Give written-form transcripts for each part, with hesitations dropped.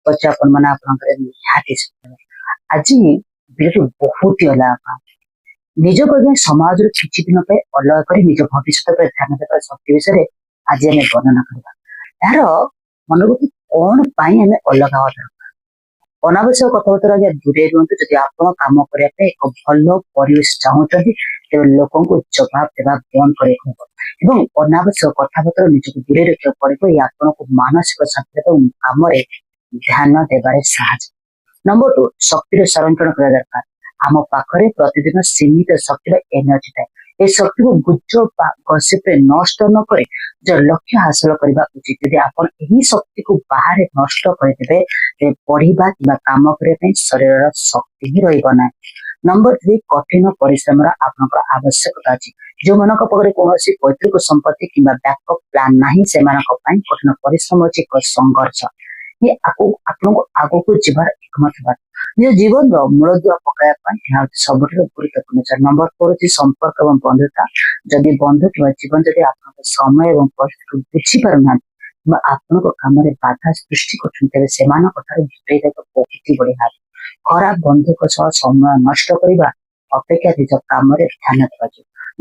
ପଛେ ଆପଣମାନେ ଆପଣଙ୍କର ନିହାତି ଆଜି ଭିଡିଓଟି ବହୁତ ହି ଅଲଗା। ନିଜକୁ ଆଜ୍ଞା ସମାଜରୁ କିଛି ଦିନ ପାଇଁ ଅଲଗା କରି ନିଜ ଭବିଷ୍ୟତ ଉପରେ ଧ୍ୟାନ ଦେବା ଶକ୍ତି ବିଷୟରେ ଆଜି ଆମେ ବର୍ଣ୍ଣନା କରିବା। ଏହାର ମନକୁ କଣ ପାଇଁ ଆମେ ଅଲଗା ହବା ଦରକାର। ଅନାବଶ୍ୟକ କଥାବାର୍ତ୍ତା ଆଜ୍ଞା ଦୂରେଇ ରୁହନ୍ତୁ। ଯଦି ଆପଣ କାମ କରିବା ପାଇଁ ଏକ ଭଲ ପରିବେଶ ଚାହୁଁଛନ୍ତି ତେବେ ଲୋକଙ୍କୁ ଜବାବ ଦେବା ବନ୍ଦ କରିବାକୁ ହେବ ଏବଂ ଅନାବଶ୍ୟକ କଥାବାର୍ତ୍ତା ନିଜକୁ ଦୂରେଇ ରଖିବାକୁ ପଡିବ। ଏହି ଆପଣଙ୍କୁ ମାନସିକ ଶାନ୍ତି ଏବଂ କାମରେ ଧ୍ୟାନ ଦେବାରେ ସାହାଯ୍ୟ। ନମ୍ବର 2, ଶକ୍ତିର ସଂରକ୍ଷଣ କରିବା ଦରକାର। ଆମ ପାଖରେ ପ୍ରତିଦିନ ସୀମିତ ଶକ୍ତିର ଏନର୍ଜି ଥାଏ। ଏ ଶକ୍ତିକୁ ଗୁଜବ ବା ଗସିପରେ ନଷ୍ଟ ନ କରି ନିଜ ଲକ୍ଷ୍ୟ ହାସଲ କରିବା ଉଚିତ। ଯଦି ଆପଣ ଏହି ଶକ୍ତିକୁ ବାହାରେ ନଷ୍ଟ କରିଦେବେ ତେବେ ପଢିବା କିମ୍ବା କାମ କରିବା ପାଇଁ ଶରୀରର ଶକ୍ତି ହିଁ ରହିବ ନାହିଁ। ନମ୍ବର 3, କଠିନ ପରିଶ୍ରମର ଆପଣଙ୍କର ଆବଶ୍ୟକତା ଅଛି। ଯେଉଁମାନଙ୍କ ପାଖରେ କୌଣସି ପୈତୃକ ସମ୍ପତ୍ତି କିମ୍ବା ବ୍ୟାକଅପ୍ ପ୍ଲାନ ନାହିଁ ସେମାନଙ୍କ ପାଇଁ କଠିନ ପରିଶ୍ରମ ଅଛି ଏକ ସଂଘର୍ଷ। ଆପଣଙ୍କୁ ଆଗକୁ ଯିବାର ଏକମାତ୍ର ବାଟ। ନିଜ ଜୀବନର ମୂଳଦୁଆ ପକାଇବା ପାଇଁ ଏହା ହେଉଛି ସବୁଠାରୁ ଗୁରୁତ୍ୱପୂର୍ଣ୍ଣ। ନମ୍ବର 4 ହେଉଛି ସମ୍ପର୍କ ଏବଂ ବନ୍ଧୁତା। ଯଦି ବନ୍ଧୁ କିମ୍ବା ଜୀବନ ଯଦି ଆପଣଙ୍କ ସମୟ ଏବଂ ପରିସ୍ଥିତିକୁ ବୁଝିପାରୁନାହାନ୍ତି କିମ୍ବା ଆପଣଙ୍କ କାମରେ ବାଧା ସୃଷ୍ଟି କରୁଛନ୍ତି ତେବେ ସେମାନଙ୍କ ଠାରୁ ଦୂରେଇ ରହିବା ବହୁତ ବଢିଆ। ଖରାପ ବନ୍ଧୁଙ୍କ ସହ ସମୟ ନଷ୍ଟ କରିବା ଅପେକ୍ଷା ନିଜ କାମରେ ଧ୍ୟାନ ଦେବା।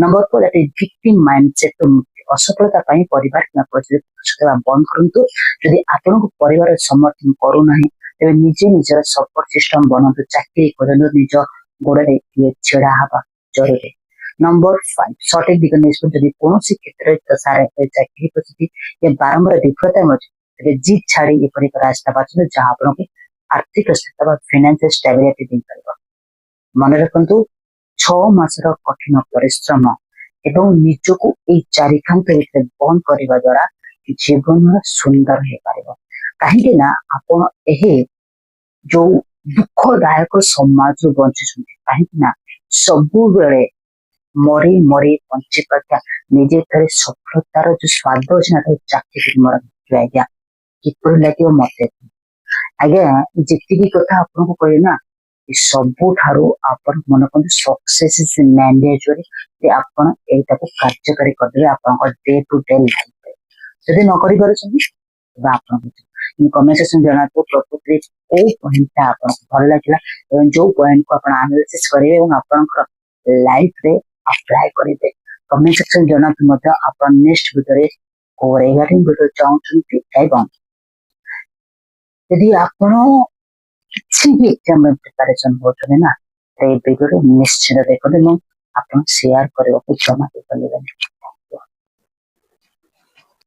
ନମ୍ବର 4 ଭିକ୍ଟିମ ମାଇଣ୍ଡସେଟ ମୁକ୍ତି। ଅସଫଳତା ପାଇଁ ପରିବାର କିମ୍ବା ପରିସ୍ଥିତି ଦେବା ବନ୍ଦ କରନ୍ତୁ। ଯଦି ଆପଣଙ୍କୁ ପରିବାର ସମର୍ଥନ କରୁନାହିଁ ତେବେ ନିଜେ ନିଜର ସପୋର୍ଟ ସିଷ୍ଟମ ବନନ୍ତୁ। ଚାକିରି କରନ୍ତୁ, ନିଜ ଗୋଡରେ ଛିଡା ହେବା ଜରୁରୀ। ନମ୍ବର 5, ସଠିକ ଦିଗ ନିଷ୍ପତ୍ତି। ଯଦି କୌଣସି କ୍ଷେତ୍ରରେ ଚାକିରି ପ୍ରତି ବାରମ୍ବାର ବିଫଳତା ମିଳୁଛି ତେବେ ଜିଦ୍ ଛାଡି ଏପରି ଏକ ରାସ୍ତା ବାଛନ୍ତୁ ଯାହା ଆପଣଙ୍କୁ ଆର୍ଥିକ ସ୍ଥିରତା ବା ଫିନାନ୍ସିଆଲ ଷ୍ଟାବିଲିଟି ଦେଇପାରିବ। ମନେ ରଖନ୍ତୁ 6 ମାସର କଠିନ ପରିଶ୍ରମ ଏବଂ ନିଜକୁ ଏଇ ଚାରିଖାନ୍ତ ଭିତରେ ବନ୍ଦ କରିବା ଦ୍ୱାରା ଜୀବନ ସୁନ୍ଦର ହେଇପାରିବ। କାହିଁକି ନା ଆପଣ ଏହି ଯୋଉ ଦୁଃଖଦାୟକ ସମାଜରୁ ବଞ୍ଚୁଛନ୍ତି। କାହିଁକି ନା ସବୁବେଳେ ମରି ମରି ବଞ୍ଚିବା ନିଜେ ଥରେ ସଫଳତାର ଯୋଉ ସ୍ୱାଦ ଅଛି ନା ତାକୁ ଚାକିରି ମର ଆଜ୍ଞା କିପରି ଲାଗିବ ମତେ ଆଜ୍ଞା ଯେତିକି କଥା ଆପଣଙ୍କୁ କହିଲେ ନା ସବୁଠାରୁ ଆପଣ ମନେ କରନ୍ତୁ ସକ୍ସେସ ଇଜ ମ୍ୟାଣ୍ଡେଟୋରୀ। ଆପଣ ଏଇଟାକୁ କାର୍ଯ୍ୟକାରୀ କରିଦେବେ ଆପଣଙ୍କ ଡେ ଟୁ ଡେ ଲାଇଫରେ। ଯଦି ନ କରିପାରୁଛନ୍ତି ତେବେ ଆପଣଙ୍କୁ କମେଣ୍ଟ ସେକ୍ସନ ଜଣାନ୍ତୁ ପ୍ରକୃତିରେ କୋଉ ପଏଣ୍ଟଟା ଆପଣଙ୍କୁ ଭଲ ଲାଗିଲା ଏବଂ ଯୋଉ ପଏଣ୍ଟକୁ ଆପଣ ଆନାଲିସିସ୍ କରିବେ ଏବଂ ଆପଣଙ୍କର ଲାଇଫରେ ଆପ୍ଲାଏ କରିବେ। କମେଣ୍ଟ ସେକ୍ସନ ଜଣାନ୍ତୁ ମଧ୍ୟ ଆପଣ ନେକ୍ସଟ ଭିଡିଓରେ ରେଗାର୍ଡିଂ ଭିଡିଓ ଚାହୁଁଛନ୍ତି ଏବଂ ଯଦି ଆପଣ କିଛି ବି ଏକ୍ସାମ ପ୍ରିପାରେସନ କରୁଛନ୍ତି ନା ତ ଏଇ ଭିଡିଓରେ ନିଶ୍ଚିତ ଦେଖନ୍ତୁ ଏବଂ ଆପଣ ସେୟାର କରିବାକୁ ଜମା ବି ଭୁଲିବେନି।